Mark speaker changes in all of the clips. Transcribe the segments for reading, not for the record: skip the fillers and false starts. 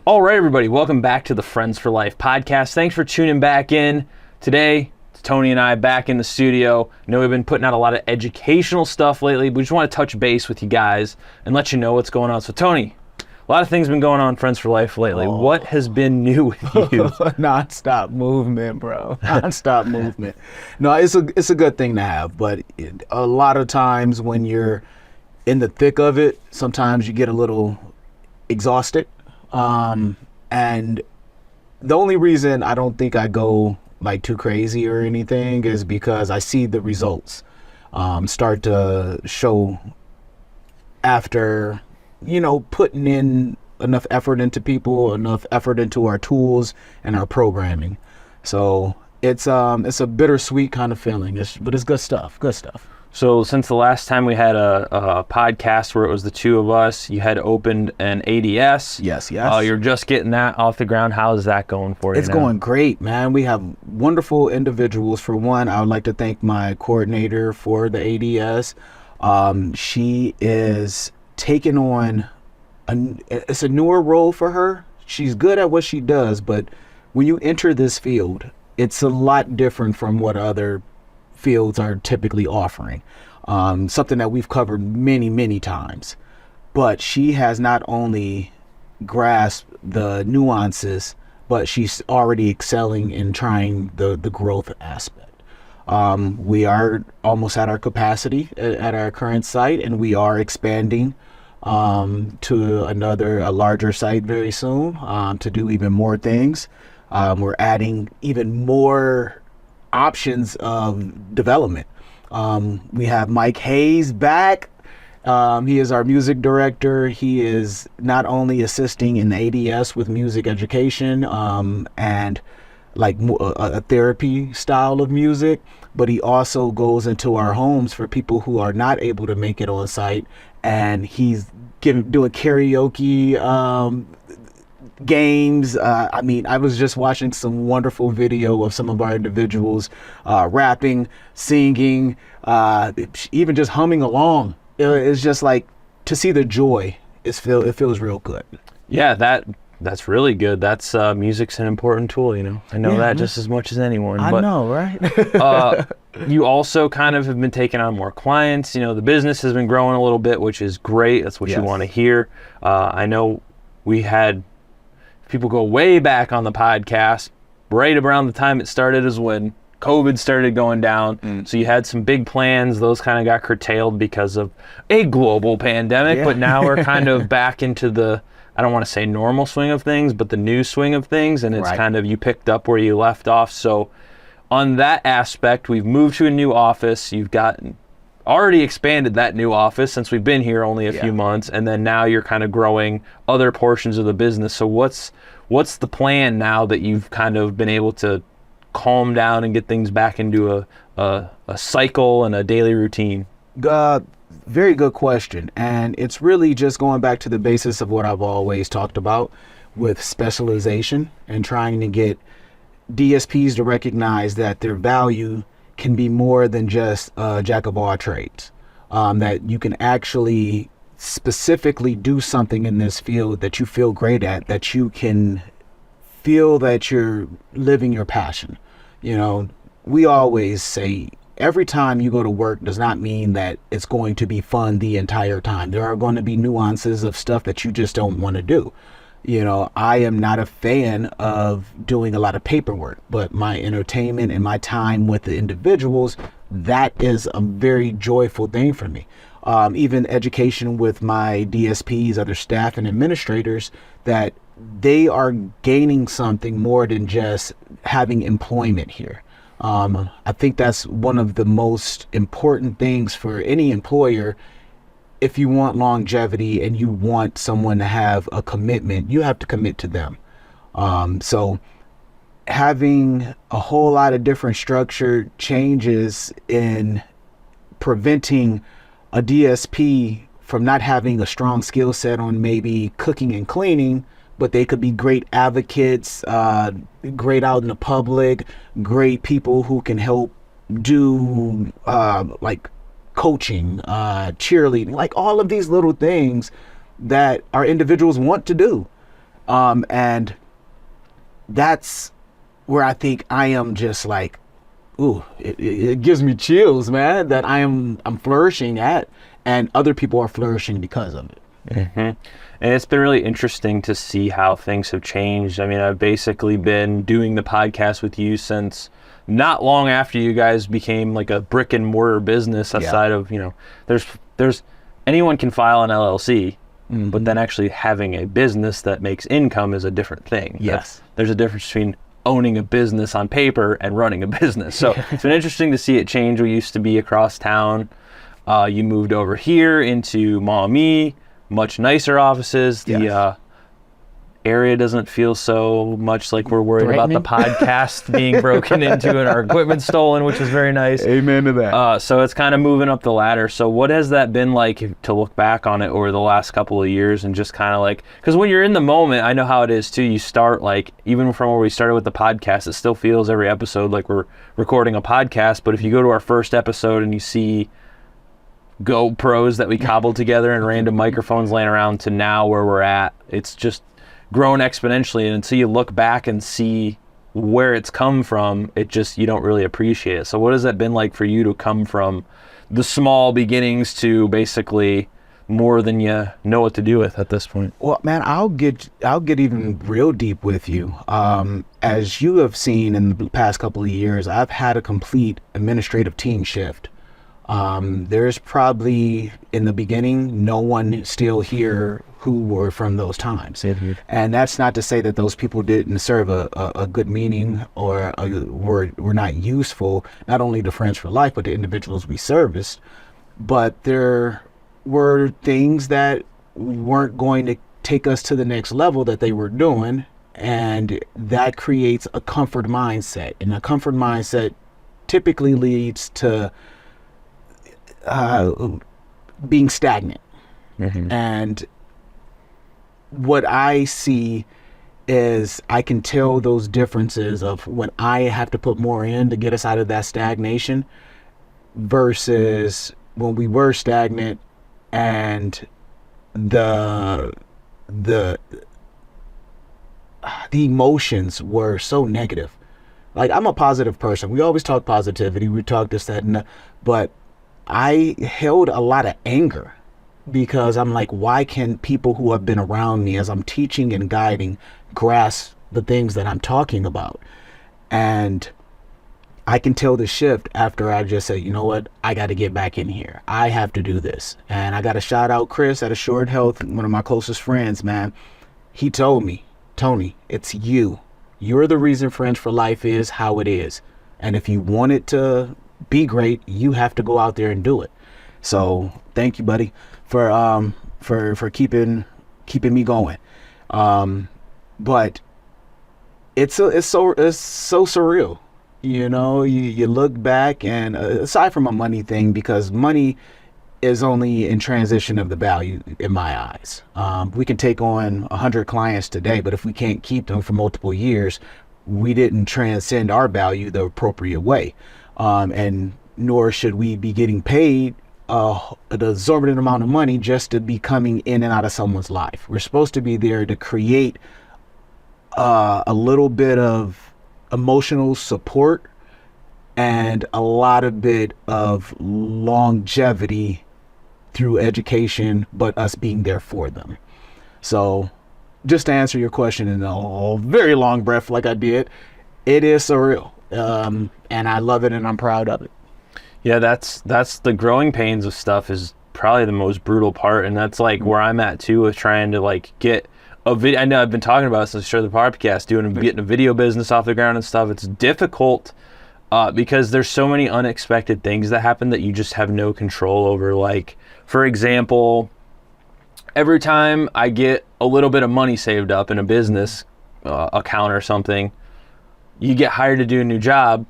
Speaker 1: All right, everybody, welcome back to the Friends for Life podcast. Thanks for tuning back in. Today, it's Tony and I back in the studio. I know we've been putting out a lot of educational stuff lately, but we just want to touch base with you guys and let you know what's going on. So, Tony, a lot of things have been going on Friends for Life lately. What has been new with you?
Speaker 2: Non-stop movement, bro. Non-stop movement. No, it's a good thing to have, but a lot of times when you're in the thick of it, sometimes you get a little exhausted. And the only reason I don't think I go like too crazy or anything is because I see the results start to show after, putting in enough effort into people, enough effort into our tools and our programming. So it's a bittersweet kind of feeling, but it's good stuff.
Speaker 1: So since the last time we had a podcast where it was the two of us, you had opened an ADS.
Speaker 2: Yes.
Speaker 1: You're just getting that off the ground. How's that going for you
Speaker 2: It's
Speaker 1: now?
Speaker 2: going great, man. We have wonderful individuals. For one, I would like to thank my coordinator for the ADS. She is taking on, it's a newer role for her. She's good at what she does, but when you enter this field, it's a lot different from what other fields are typically offering. Something that we've covered many times. But she has not only grasped the nuances, but she's already excelling in trying the growth aspect. We are almost at our capacity at our current site, and we are expanding to a larger site very soon to do even more things. We're adding even more options of development. We have Mike Hayes back. He is our music director. He is not only assisting in the ADS with music education and like a therapy style of music, but he also goes into our homes for people who are not able to make it on site, and he's doing karaoke games. I was just watching some wonderful video of some of our individuals rapping, singing, even just humming along. It's just like to see the joy. It feels real good.
Speaker 1: Yeah, that's really good. That's music's an important tool, I know that just as much as anyone.
Speaker 2: I know, right?
Speaker 1: You also kind of have been taking on more clients. The business has been growing a little bit, which is great. That's what you want to hear. I know we had people go way back on the podcast, right around the time it started is when COVID started going down. So you had some big plans. Those kind of got curtailed because of a global pandemic, but now we're kind of back into the, I don't want to say normal swing of things, but the new swing of things. And it's kind of, you picked up where you left off. So on that aspect, we've moved to a new office. You've already expanded that new office since we've been here only a few months, and then now you're kind of growing other portions of the business. So what's the plan now that you've kind of been able to calm down and get things back into a cycle and a daily routine?
Speaker 2: Very good question. And it's really just going back to the basis of what I've always talked about with specialization and trying to get DSPs to recognize that their value can be more than just a jack of all trades, that you can actually specifically do something in this field that you feel great at, that you can feel that you're living your passion. We always say every time you go to work does not mean that it's going to be fun the entire time. There are going to be nuances of stuff that you just don't want to do. I am not a fan of doing a lot of paperwork, but my entertainment and my time with the individuals, that is a very joyful thing for me. Even education with my DSPs, other staff and administrators, that they are gaining something more than just having employment here. I think that's one of the most important things for any employer. If you want longevity and you want someone to have a commitment, you have to commit to them. So having a whole lot of different structure changes in preventing a DSP from not having a strong skill set on maybe cooking and cleaning, but they could be great advocates, great out in the public, great people who can help do like coaching, cheerleading, like all of these little things that our individuals want to do. And that's where I think I am just like, ooh, it gives me chills, man, that I'm flourishing at, and other people are flourishing because of it.
Speaker 1: Mm-hmm. And it's been really interesting to see how things have changed. I mean, I've basically been doing the podcast with you since not long after you guys became like a brick and mortar business outside of, there's anyone can file an LLC, but then actually having a business that makes income is a different thing.
Speaker 2: Yes.
Speaker 1: There's a difference between owning a business on paper and running a business. So it's been interesting to see it change. We used to be across town. You moved over here into Maumee, much nicer offices. The area doesn't feel so much like we're worried about the podcast being broken into and our equipment stolen, which is very nice.
Speaker 2: Amen to that.
Speaker 1: So it's kind of moving up the ladder. So what has that been like to look back on it over the last couple of years and just kind of like, because when you're in the moment, I know how it is too. You start like, even from where we started with the podcast, it still feels every episode like we're recording a podcast. But if you go to our first episode and you see GoPros that we cobbled together and random microphones laying around to now where we're at, it's just grown exponentially. And until you look back and see where it's come from, it just, you don't really appreciate it. So what has that been like for you to come from the small beginnings to basically more than you know what to do with at this point?
Speaker 2: Well, man, I'll get even real deep with you. As you have seen in the past couple of years, I've had a complete administrative team shift. There's probably in the beginning no one still here who were from those times, and that's not to say that those people didn't serve a good meaning or were not useful, not only to Friends for Life but the individuals we serviced. But there were things that weren't going to take us to the next level that they were doing, and that creates a comfort mindset, and a comfort mindset typically leads to being stagnant. And what I see is I can tell those differences of when I have to put more in to get us out of that stagnation versus when we were stagnant and the emotions were so negative. Like, I'm a positive person. We always talk positivity. We talk this, that, and that, but I held a lot of anger because I'm like, why can people who have been around me as I'm teaching and guiding grasp the things that I'm talking about? And I can tell the shift after I just say, you know what, I got to get back in here. I have to do this. And I got to shout out Chris at Assured Health, one of my closest friends, man. He told me, Tony, it's you. You're the reason Friends for Life is how it is. And if you want it to be great, you have to go out there and do it. So thank you, buddy, for keeping me going. But it's so surreal. You know, you look back, and aside from a money thing, because money is only in transition of the value in my eyes. We can take on 100 clients today, but if we can't keep them for multiple years, we didn't transcend our value the appropriate way. And nor should we be getting paid the exorbitant amount of money just to be coming in and out of someone's life. We're supposed to be there to create a little bit of emotional support and a lot of bit of longevity through education, but us being there for them. So just to answer your question in a very long breath like I did, it is surreal. And I love it, and I'm proud of it.
Speaker 1: Yeah, that's the growing pains of stuff is probably the most brutal part, and that's like where I'm at too, with trying to like get a video. I know I've been talking about this since the podcast, getting a video business off the ground and stuff. It's difficult because there's so many unexpected things that happen that you just have no control over. Like, for example, every time I get a little bit of money saved up in a business account or something, you get hired to do a new job,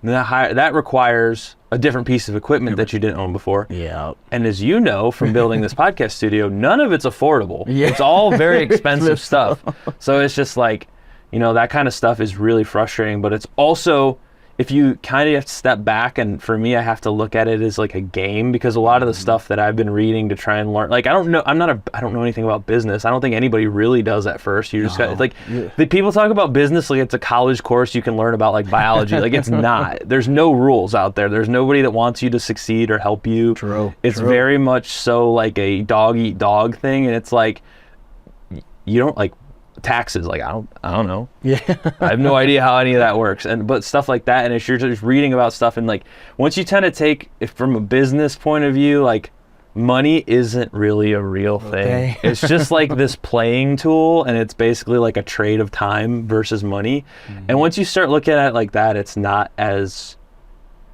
Speaker 1: and that requires a different piece of equipment that you didn't own before.
Speaker 2: Yeah.
Speaker 1: And as you know from building this podcast studio, none of it's affordable. Yeah. It's all very expensive stuff. So it's just like, that kind of stuff is really frustrating, but it's also if you kind of have to step back, and for me, I have to look at it as like a game, because a lot of the stuff that I've been reading to try and learn, like I don't know anything about business. I don't think anybody really does at first. You just got like the people talk about business like it's a college course you can learn about like biology. Like it's not. There's no rules out there. There's nobody that wants you to succeed or help you.
Speaker 2: True.
Speaker 1: It's very much so like a dog eat dog thing, and it's like you don't like taxes, like I don't know.
Speaker 2: Yeah.
Speaker 1: I have no idea how any of that works, but stuff like that. And if you're just reading about stuff, and like once you tend to take it from a business point of view, like money isn't really a real thing. It's just like this playing tool, and it's basically like a trade of time versus money. And once you start looking at it like that, it's not as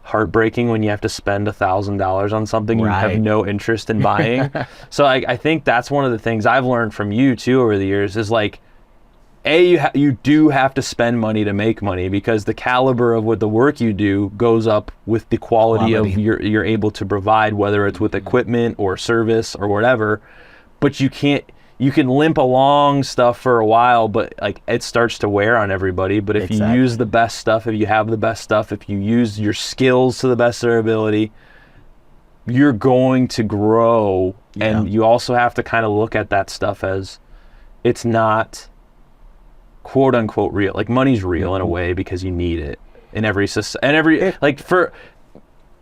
Speaker 1: heartbreaking when you have to spend $1,000 on something you have no interest in buying. So I think that's one of the things I've learned from you too over the years is like, you do have to spend money to make money, because the caliber of what the work you do goes up with the quality of you're able to provide, whether it's with equipment or service or whatever. But you can limp along stuff for a while, but like it starts to wear on everybody. But if you use the best stuff, if you have the best stuff, if you use your skills to the best of their ability, you're going to grow. And you also have to kind of look at that stuff as it's not quote unquote real. Like money's real in a way because you need it in every system, and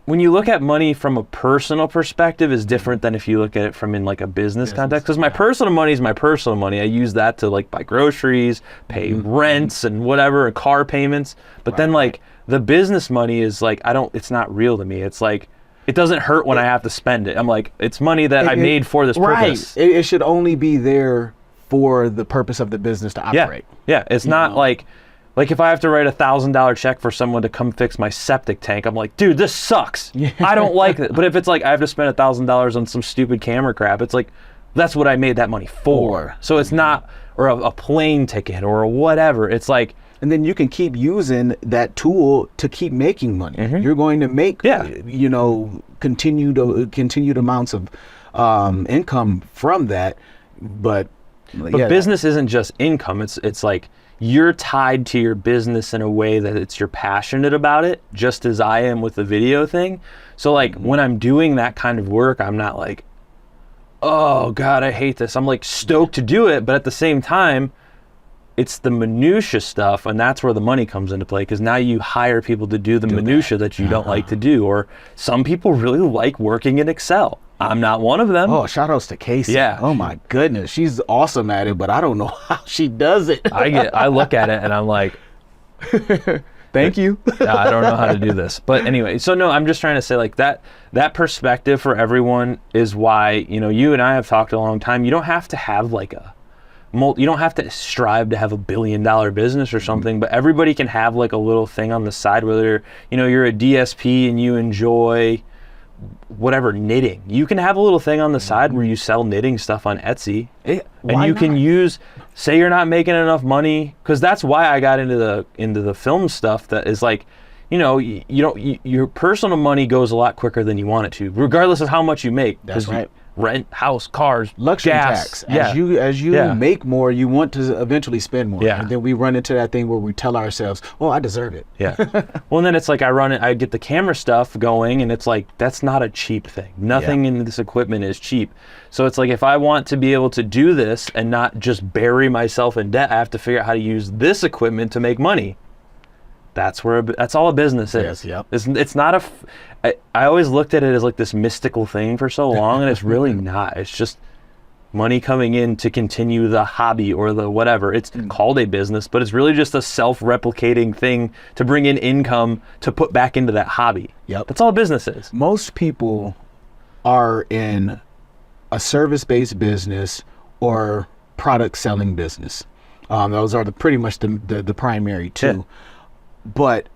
Speaker 1: when you look at money from a personal perspective is different than if you look at it from in like a business context. Because my personal money is my personal money. I use that to like buy groceries, pay rents and whatever, and car payments. But then like the business money is like, it's not real to me. It's like, it doesn't hurt when I have to spend it. I'm like, it's money that I made for this purpose.
Speaker 2: It should only be there for the purpose of the business to operate.
Speaker 1: Yeah. It's not like if I have to write $1,000 check for someone to come fix my septic tank, I'm like, dude, this sucks. I don't like it. But if it's like I have to spend $1,000 on some stupid camera crap, it's like that's what I made that money for. So it's not, or a plane ticket or whatever. It's like,
Speaker 2: and then you can keep using that tool to keep making money. You're going to make, continued amounts of income from that. But
Speaker 1: business isn't just income. It's like you're tied to your business in a way that you're passionate about it, just as I am with the video thing. So like when I'm doing that kind of work, I'm not like, oh God, I hate this. I'm like stoked to do it, but at the same time, it's the minutia stuff, and that's where the money comes into play, because now you hire people to do the minutia that you don't like to do. Or some people really like working in Excel. I'm not one of them.
Speaker 2: Oh, shout outs to Casey.
Speaker 1: Yeah.
Speaker 2: Oh my goodness. She's awesome at it, but I don't know how she does it.
Speaker 1: I look at it and I'm like,
Speaker 2: thank you.
Speaker 1: I don't know how to do this. But anyway, so no, I'm just trying to say like that perspective for everyone is why, you and I have talked a long time. You don't have to have like you don't have to strive to have $1 billion business or something, but everybody can have like a little thing on the side, whether, you're a DSP and you enjoy whatever, knitting. You can have a little thing on the side where you sell knitting stuff on Etsy, and you can say you're not making enough money, because that's why I got into the film stuff. That is like, your personal money goes a lot quicker than you want it to, regardless of how much you make.
Speaker 2: That's right.
Speaker 1: Rent, house, cars,
Speaker 2: luxury
Speaker 1: gas.
Speaker 2: tax. As you make more, you want to eventually spend more. And then we run into that thing where we tell ourselves, "Oh, I deserve it."
Speaker 1: Well, and then it's like I get the camera stuff going, and it's like that's not a cheap thing. Nothing in this equipment is cheap. So it's like if I want to be able to do this and not just bury myself in debt, I have to figure out how to use this equipment to make money. That's all a business is. It's not I always looked at it as like this mystical thing for so long, and it's really not. It's just money coming in to continue the hobby or the whatever. It's called a business, but it's really just a self-replicating thing to bring in income to put back into that hobby. That's all a business is.
Speaker 2: Most people are in a service-based business or product selling business. Those are pretty much the primary two. But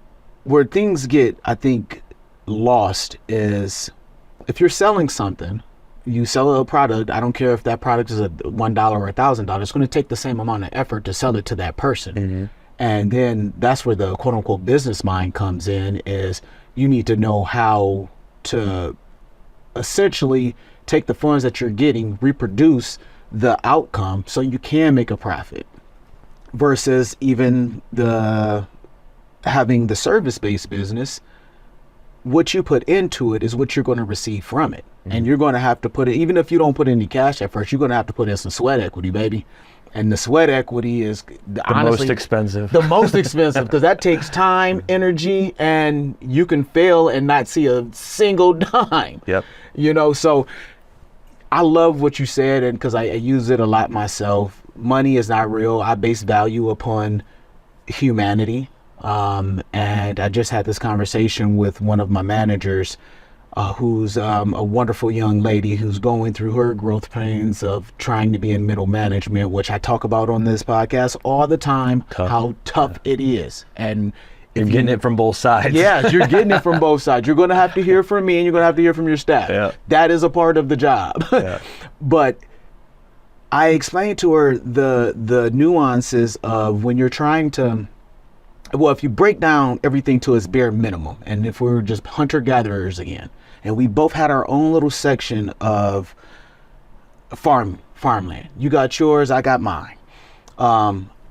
Speaker 2: where things get, I think, lost is if you're selling something, you sell a product, I don't care if that product is $1 or $1,000, it's going to take the same amount of effort to sell it to that person. And then that's where the quote unquote business mind comes in, is you need to know how to essentially take the funds that you're getting, reproduce the outcome so you can make a profit, versus even having the service-based business, what you put into it is what you're going to receive from it. And you're going to have to put it, even if you don't put any cash at first, you're going to have to put in some sweat equity, baby. And the sweat equity is honestly
Speaker 1: most expensive.
Speaker 2: The most expensive, because that takes time, energy, and you can fail and not see a single dime.
Speaker 1: Yep.
Speaker 2: You know, so I love what you said, and because I use it a lot myself. Money is not real. I base value upon humanity. And I just had this conversation with one of my managers, who's a wonderful young lady who's going through her growth pains of trying to be in middle management, which I talk about on this podcast all the time, how tough it is. And
Speaker 1: you're getting it from both sides.
Speaker 2: Yeah, you're getting it from both sides. You're going to have to hear from me, and you're going to have to hear from your staff.
Speaker 1: Yeah.
Speaker 2: That is a part of the job.
Speaker 1: Yeah.
Speaker 2: But I explained to her the nuances of when you're trying to, well, if you break down everything to its bare minimum, and if we're just hunter-gatherers again, and we both had our own little section of farmland. You got yours, I got mine.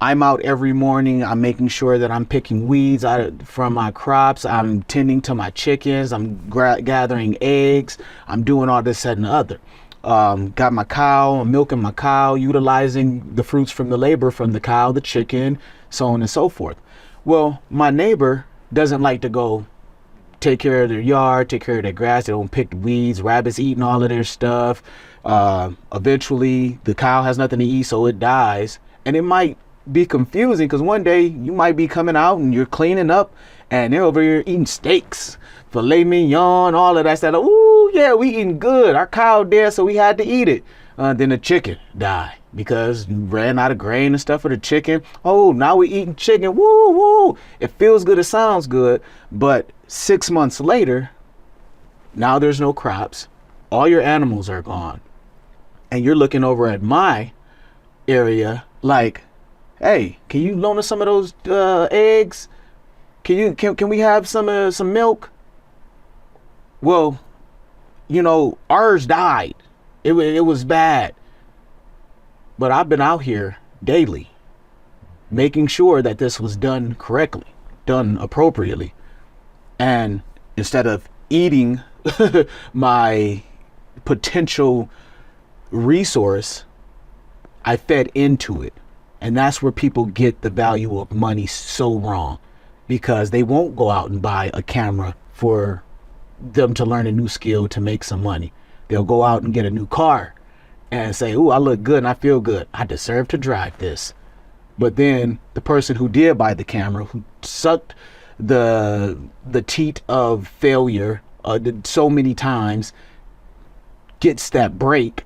Speaker 2: I'm out every morning. I'm making sure that I'm picking weeds from my crops. I'm tending to my chickens. I'm gathering eggs. I'm doing all this, that, and the other. Got my cow. I'm milking my cow, utilizing the fruits from the labor from the cow, the chicken, so on and so forth. Well, my neighbor doesn't like to go take care of their yard, take care of their grass. They don't pick the weeds. Rabbits eating all of their stuff. Eventually, the cow has nothing to eat, so it dies. And it might be confusing because one day you might be coming out and you're cleaning up and they're over here eating steaks, filet mignon, all of that stuff. Ooh, yeah, we eating good. Our cow dead, so we had to eat it. Then the chicken died because you ran out of grain and stuff for the chicken. Oh, now we're eating chicken. Woo, woo. It feels good. It sounds good. But 6 months later, now there's no crops. All your animals are gone. And you're looking over at my area like, hey, can you loan us some of those eggs? Can we have some milk? Well, you know, ours died. It was bad. But I've been out here daily making sure that this was done correctly, done appropriately. And instead of eating my potential resource, I fed into it. And that's where people get the value of money so wrong, because they won't go out and buy a camera for them to learn a new skill to make some money. They'll go out and get a new car and say, ooh, I look good and I feel good. I deserve to drive this. But then the person who did buy the camera, who sucked the teat of failure so many times, gets that break.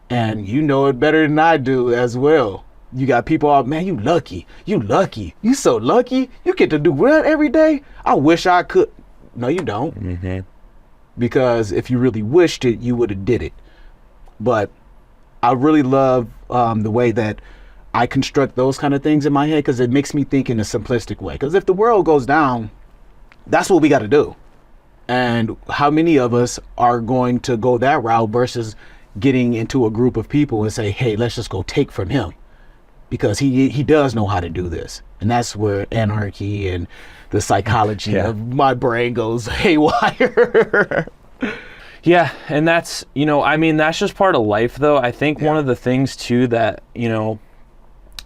Speaker 2: And you know it better than I do as well. You got people out, man, you lucky. You lucky. You so lucky. You get to do that every day. I wish I could. No, you don't.
Speaker 1: Mm-hmm.
Speaker 2: Because if you really wished it, you would have did it. But I really love the way that I construct those kind of things in my head, because it makes me think in a simplistic way. Because if the world goes down, that's what we got to do. And how many of us are going to go that route versus getting into a group of people and say, hey, let's just go take from him, because he does know how to do this. And that's where anarchy and the psychology of my brain goes haywire.
Speaker 1: Yeah, and that's, you know, I mean, that's just part of life, though. I think one of the things, too, that, you know,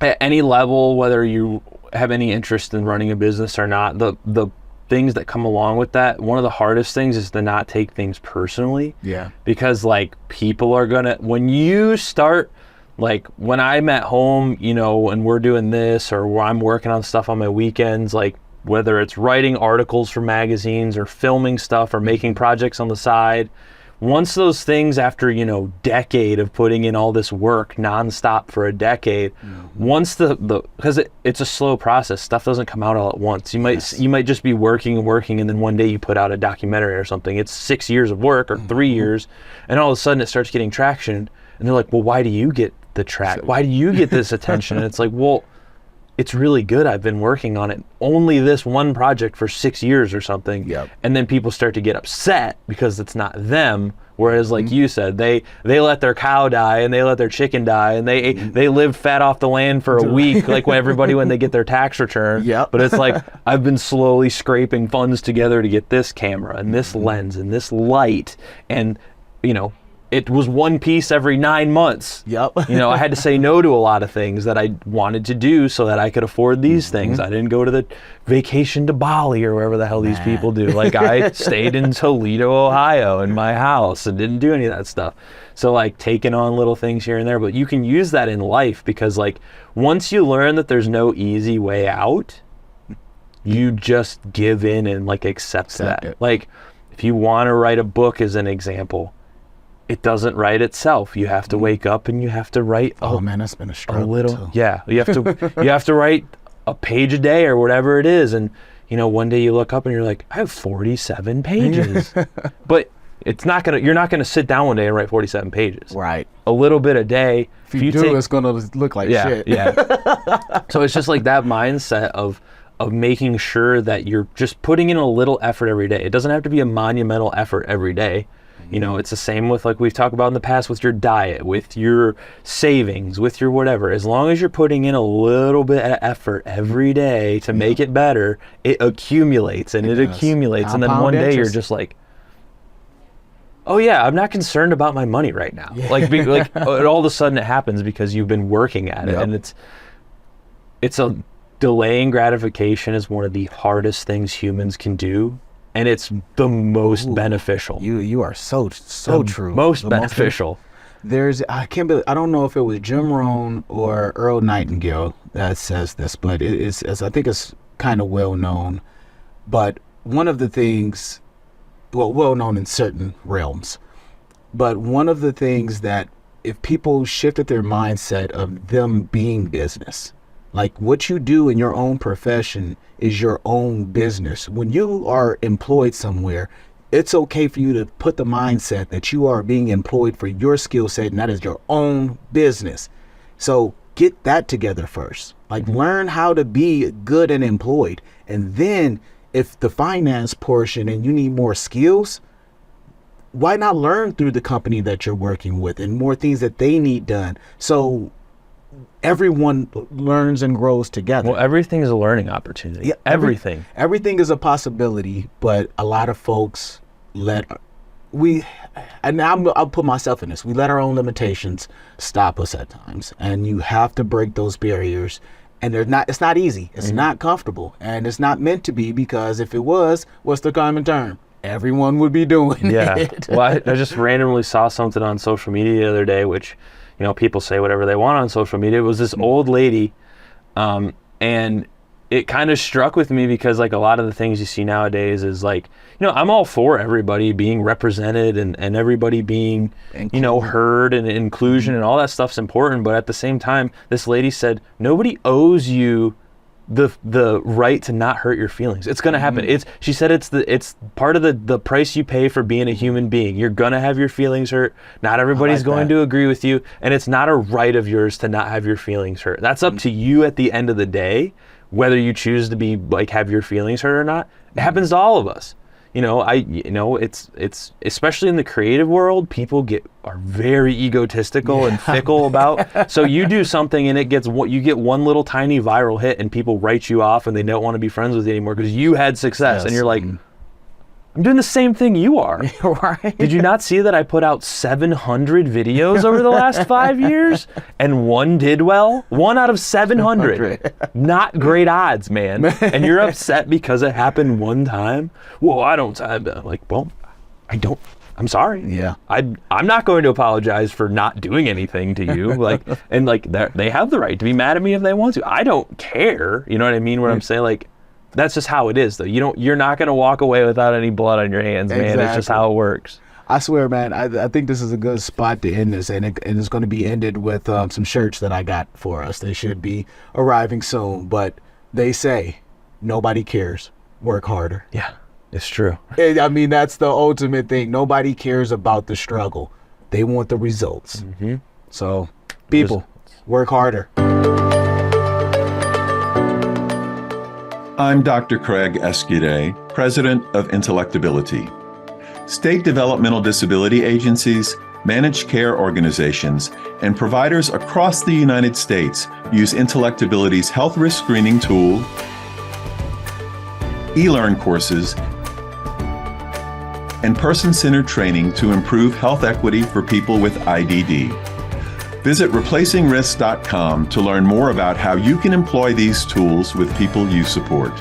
Speaker 1: at any level, whether you have any interest in running a business or not, the things that come along with that, one of the hardest things is to not take things personally.
Speaker 2: Yeah.
Speaker 1: Because, like, people are going to, when you start, like, when I'm at home, you know, and we're doing this, or I'm working on stuff on my weekends, like, whether it's writing articles for magazines or filming stuff or making projects on the side, once those things, after, you know, decade of putting in all this work nonstop for a decade, once because it's a slow process, stuff doesn't come out all at once. You might just be working, and then one day you put out a documentary or something. It's 6 years of work or 3 years, and all of a sudden it starts getting traction, and they're like, well, why do you get the track? Why do you get this attention? And it's like, well, it's really good. I've been working on it, only this one project for 6 years or something.
Speaker 2: Yep.
Speaker 1: And then people start to get upset because it's not them. Whereas, like you said, they let their cow die and they let their chicken die and they live fat off the land for a week, like when they get their tax return.
Speaker 2: Yep.
Speaker 1: But it's like, I've been slowly scraping funds together to get this camera and this lens and this light, and it was one piece every 9 months.
Speaker 2: Yep.
Speaker 1: I had to say no to a lot of things that I wanted to do so that I could afford these things. I didn't go to the vacation to Bali or wherever the hell these people do. Like, I stayed in Toledo, Ohio in my house and didn't do any of that stuff. So, like, taking on little things here and there. But you can use that in life because, like, once you learn that there's no easy way out, you just give in and, like, accept that.
Speaker 2: It.
Speaker 1: Like, if you want to write a book as an example, it doesn't write itself. You have to wake up and you have to write.
Speaker 2: Oh man, that's been a struggle.
Speaker 1: A little,
Speaker 2: too.
Speaker 1: yeah. You have to write a page a day or whatever it is, and one day you look up and you're like, I have 47 pages, but you're not gonna sit down one day and write 47 pages.
Speaker 2: Right.
Speaker 1: A little bit a day.
Speaker 2: If you do, it's gonna look like shit.
Speaker 1: Yeah. So it's just like that mindset of making sure that you're just putting in a little effort every day. It doesn't have to be a monumental effort every day. It's the same with, like we've talked about in the past, with your diet, with your savings, with your whatever. As long as you're putting in a little bit of effort every day to make it better, it accumulates and it accumulates. And then one day you're just like, oh yeah, I'm not concerned about my money right now. Yeah. Like all of a sudden it happens because you've been working at it. And it's a delaying gratification is one of the hardest things humans can do. And it's the most beneficial.
Speaker 2: You are so true.
Speaker 1: Most beneficial.
Speaker 2: I don't know if it was Jim Rohn or Earl Nightingale that says this, but I think it's kind of well known. But one of the things, well known in certain realms, but one of the things that if people shifted their mindset of them being business, like what you do in your own profession is your own business. When you are employed somewhere, it's okay for you to put the mindset that you are being employed for your skill set, and that is your own business. So get that together first. Like, learn how to be good and employed. And then if the finance portion and you need more skills, why not learn through the company that you're working with and more things that they need done? So everyone learns and grows together.
Speaker 1: Well, everything is a learning opportunity. Yeah, everything
Speaker 2: is a possibility, but a lot of folks I'll put myself in this. We let our own limitations stop us at times, and you have to break those barriers. And it's not easy. It's not comfortable, and it's not meant to be, because if it was, what's the common term? Everyone would be doing it.
Speaker 1: Well, I just randomly saw something on social media the other day, which, people say whatever they want on social media. It was this old lady, and it kind of struck with me because, like, a lot of the things you see nowadays is like, I'm all for everybody being represented and everybody being, heard, and inclusion and all that stuff's important. But at the same time, this lady said, nobody owes you the right to not hurt your feelings. It's gonna happen. She said it's part of the price you pay for being a human being. You're gonna have your feelings hurt. Not everybody's going to agree with you, and it's not a right of yours to not have your feelings hurt. That's up to you at the end of the day, whether you choose to be like have your feelings hurt or not. It happens to all of us. It's especially in the creative world, people are very egotistical and fickle about. So you do something and you get one little tiny viral hit and people write you off and they don't want to be friends with you anymore because you had success. Yes. And you're like, I'm doing the same thing you are.
Speaker 2: Right.
Speaker 1: Did you not see that I put out 700 videos over the last 5 years and one did well? 1 out of 700. Not great odds, man. And you're upset because it happened one time? Well, I'm sorry.
Speaker 2: Yeah.
Speaker 1: I'm not going to apologize for not doing anything to you. They have the right to be mad at me if they want to. I don't care. You know what I mean? What I'm saying, like, that's just how it is, though. You're not going to walk away without any blood on your hands, man. Exactly. It's just how it works.
Speaker 2: I swear, man, I think this is a good spot to end this, and it's going to be ended with some shirts that I got for us. They should be arriving soon, but they say, nobody cares. Work harder.
Speaker 1: Yeah, it's true.
Speaker 2: I mean, that's the ultimate thing. Nobody cares about the struggle. They want the results. So, people, work harder.
Speaker 3: I'm Dr. Craig Escudé, President of Intellectability. State developmental disability agencies, managed care organizations, and providers across the United States use Intellectability's health risk screening tool, e-learn courses, and person-centered training to improve health equity for people with IDD. Visit replacingrisks.com to learn more about how you can employ these tools with people you support.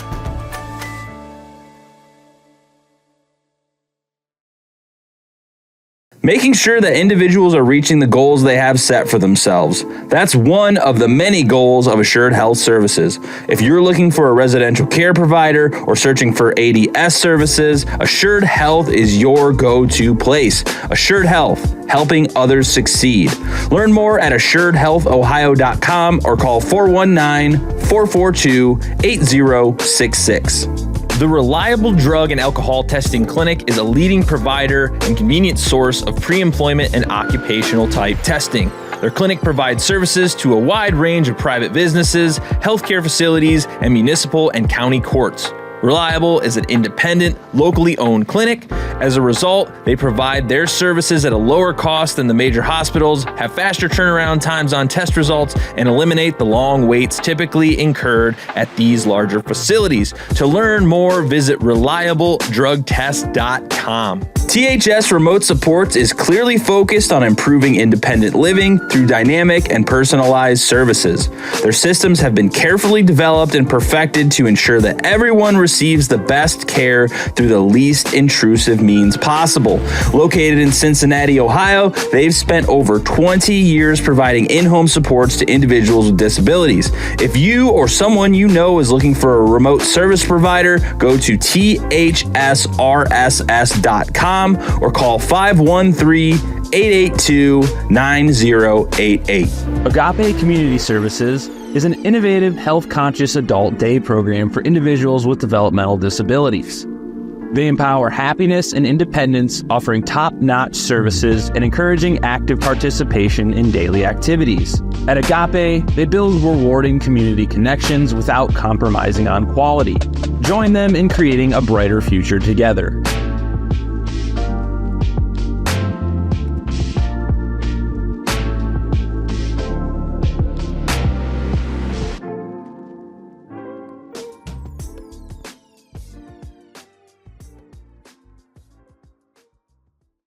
Speaker 4: Making sure that individuals are reaching the goals they have set for themselves. That's one of the many goals of Assured Health Services. If you're looking for a residential care provider or searching for ADS services, Assured Health is your go-to place. Assured Health, helping others succeed. Learn more at assuredhealthohio.com or call 419-442-8066. The Reliable Drug and Alcohol Testing Clinic is a leading provider and convenient source of pre-employment and occupational type testing. Their clinic provides services to a wide range of private businesses, healthcare facilities, and municipal and county courts. Reliable is an independent, locally owned clinic. As a result, they provide their services at a lower cost than the major hospitals, have faster turnaround times on test results, and eliminate the long waits typically incurred at these larger facilities. To learn more, visit reliabledrugtest.com. THS Remote Supports is clearly focused on improving independent living through dynamic and personalized services. Their systems have been carefully developed and perfected to ensure that everyone receives the best care through the least intrusive means possible. Located in Cincinnati, Ohio, they've spent over 20 years providing in-home supports to individuals with disabilities. If you or someone you know is looking for a remote service provider, go to thsrss.com or call 513-882-9088.
Speaker 1: Agape Community Services is an innovative, health-conscious adult day program for individuals with developmental disabilities. They empower happiness and independence, offering top-notch services and encouraging active participation in daily activities. At Agape, they build rewarding community connections without compromising on quality. Join them in creating a brighter future together.